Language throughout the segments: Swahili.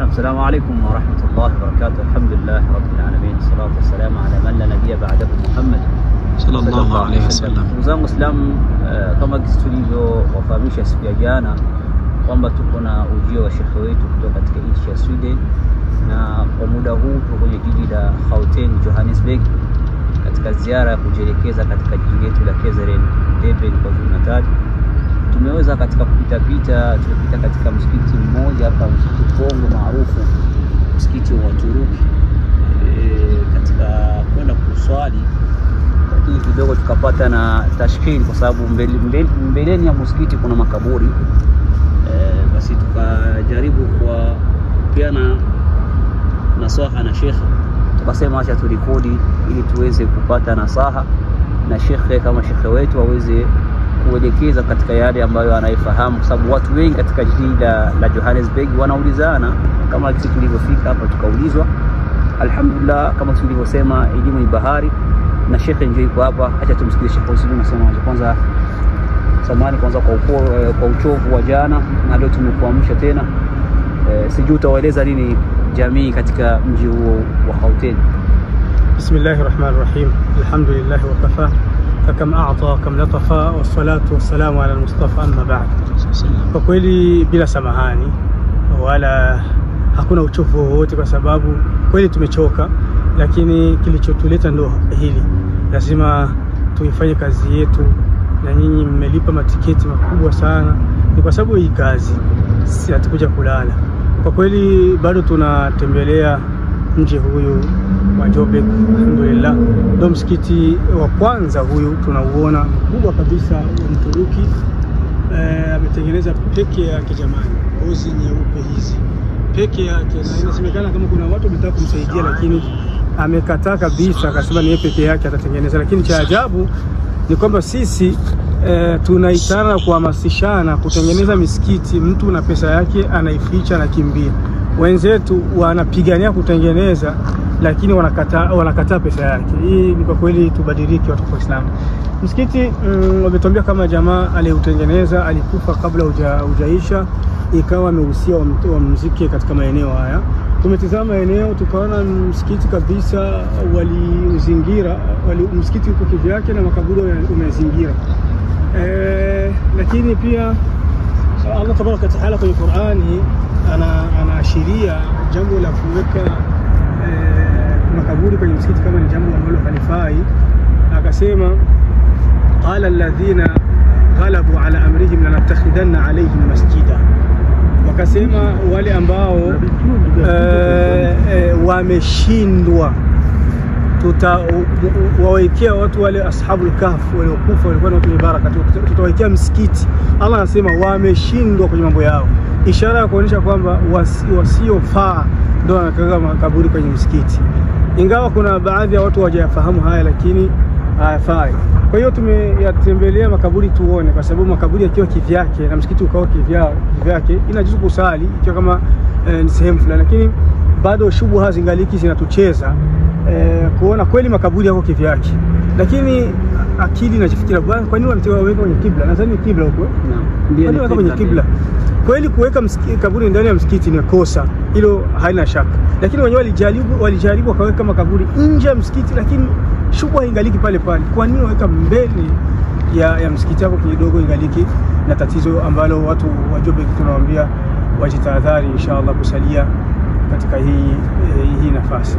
السلام عليكم ورحمة الله وبركاته. الحمد لله رب العالمين، الصلاة والسلام على من لا نبي بعده محمد صلى الله عليه وسلم. Ndugu Muislam, kama tulivyowafahamisha siku ya jana kwamba tuko na ujio wa shekhe wetu kutoka katika nchi ya Sweden, na kwa muda huu tuko kwenye jiji la Gauteng, Johannesburg, katika ziara ya kujielekeza katika jiji letu la KZN, Durban kwa Natal. Tumeweza katika tumepita katika msikiti mmoja hapa, msikiti Kongo maarufu, msikiti wa Turuki, katika kwenda kuswali, lakini kidogo tukapata na tashkil kwa sababu mbeleni ya msikiti kuna makaburi. Basi tukajaribu kwa kupeana nasaha na shekhe, tukasema acha turekodi ili tuweze kupata nasaha na shekhe, kama shekhe wetu aweze kuelekeza katika yale ambayo anaifahamu, kwa sababu watu wengi katika jiji la Johannesburg wanaulizana. Kama sisi tulivyofika hapa tukaulizwa, alhamdulillah, kama tulivyosema, elimu ni bahari na shekhe ndio yuko hapa. Acha tumsikie shekhe wetu anasema. Kwanza samahani kwanza kwa uchovu wa jana, na leo tumekuamsha tena. Sijui utawaeleza nini jamii katika mji huo wa Gauteng. Bismillahirrahmanirrahim. Alhamdulillah wa kafa fakam a'ta kam latafa, wassalatu wassalamu ala al-mustafa, amma ba'd. Kwa kweli bila samahani wala hakuna uchovu wowote, kwa sababu kweli tumechoka, lakini kilichotuleta ndo hili. Lazima tuifanye kazi yetu, na nyinyi mmelipa matiketi makubwa sana, ni kwa sababu hii kazi si hatukuja kulala. Kwa kweli bado tunatembelea mji huyu wa Joburg. Alhamdulillah, ndio msikiti wa kwanza huyu tunauona, mkubwa kabisa, wa Mturuki. Ametengeneza peke yake jamani, ngozi nyeupe hizi peke yake, na inasemekana kama kuna watu wametaka kumsaidia, lakini amekataa kabisa, akasema ni yeye peke yake atatengeneza. Lakini cha ajabu ni kwamba sisi tunaitana kuhamasishana kutengeneza misikiti, mtu na pesa yake anaificha na kimbia. Wenzetu wanapigania kutengeneza, lakini wanakataa pesa yake. Hii ni kwa kweli, tubadilike watu wa Islam. Msikiti wametuambia kama jamaa aliyeutengeneza alikufa kabla hujaisha, ikawa amehusia wa muziki katika maeneo haya. Tumetazama eneo tukaona msikiti kabisa waliuzingira, msikiti uko kivyake na makaburi umezingira. Lakini pia Allah tabaraka taala kwenye Qur'ani anaashiria jambo la kuweka makaburi kwenye msikiti kama ni jambo ambalo halifai. Akasema qala alladhina ghalabu ala amrihim lanattakhidanna alayhim masjida, wakasema wale ambao wameshindwa tutawawekea watu wale ashabul kahf waliokufa, walikuwa na watu baraka, tutawekea msikiti. Allah anasema wameshindwa kwenye mambo yao, ishara ya kuonyesha kwamba wasiofaa ndio wanakaga makaburi kwenye msikiti, ingawa kuna baadhi ya watu hawajafahamu haya, lakini hayafai. Kwa hiyo tumeyatembelea makaburi tuone, kwa sababu makaburi yakiwa kivyake na msikiti ukao kivyake inajuzu kusali ikiwa kama ni sehemu fulani, lakini bado shubuha zingaliki zinatucheza kuona kweli makaburi yako kivyake. Lakini akili inajifikiria, kwa nini wanataka waweke kwenye kibla? Nadhani kibla huko, ndio ni kwenye kibla. Kweli kuweka kaburi ndani ya msikiti ni kosa, hilo haina shaka, lakini wenyewe walijaribu wakaweka makaburi nje ya msikiti, lakini shubha ingaliki pale pale. Kwa nini waweka mbele ya msikiti hapo kidogo? Ingaliki na tatizo ambalo watu wa Joburg tunawaambia wajitahadhari inshallah kusalia katika hii nafasi.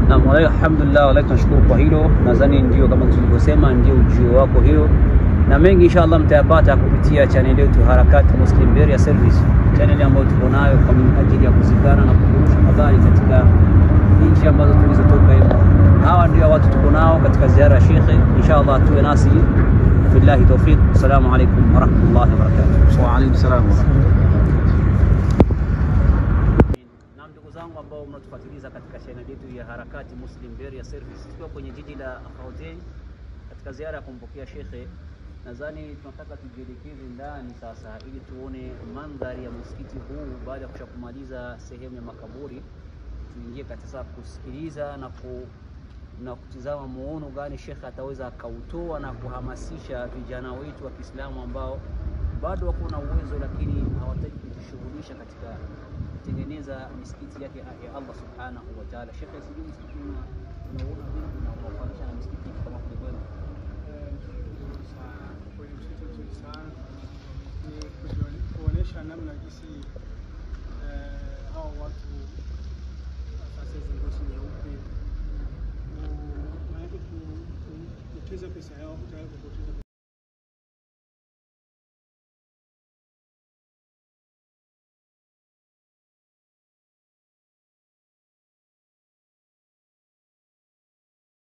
Naam, alhamdulillah, wala tunashukuru kwa hilo. Nadhani ndio kama tulivyosema, ndio ujio wako hiyo, na mengi inshallah mtayapata kupitia channel yetu Harakati Muslim Beria Service, channel ambayo tuko nayo kwa ajili ya kuzikana na kurusha habari katika nchi ambazo tulizotoka hizo. Hawa ndio watu tuko nao katika ziara ya shekhe, inshallah tuwe nasi. Billahi tawfiq. Assalamu alaykum wa rahmatullahi wa barakatuh. Wa alaykum salaam wa rahmatullahi. Ambao mnatufuatilia katika channel yetu ya Harakati Muslim Beria Service, tukiwa kwenye jiji la Gauteng katika ziara ya kumpokea shekhe. Nadhani tunataka tujielekeze ndani sasa ili tuone mandhari ya msikiti huu baada ya kushakumaliza sehemu ya makaburi. Tuingie katika kusikiliza na kutizama muono gani shekhe ataweza akautoa na kuhamasisha vijana wetu wa Kiislamu ambao bado wako na uwezo lakini hawataki kujishughulisha katika kutengeneza misikiti yake ya Allah subhanahu wa ta'ala. Sheikh, sijui msikiti unaona vipi na unafanisha na misikiti kama kule kwenu? Kwa msikiti mzuri sana ni kuonesha namna jinsi hao watu asasi za ngozi nyeupe maana kuwekeza pesa yao kutaka kupoteza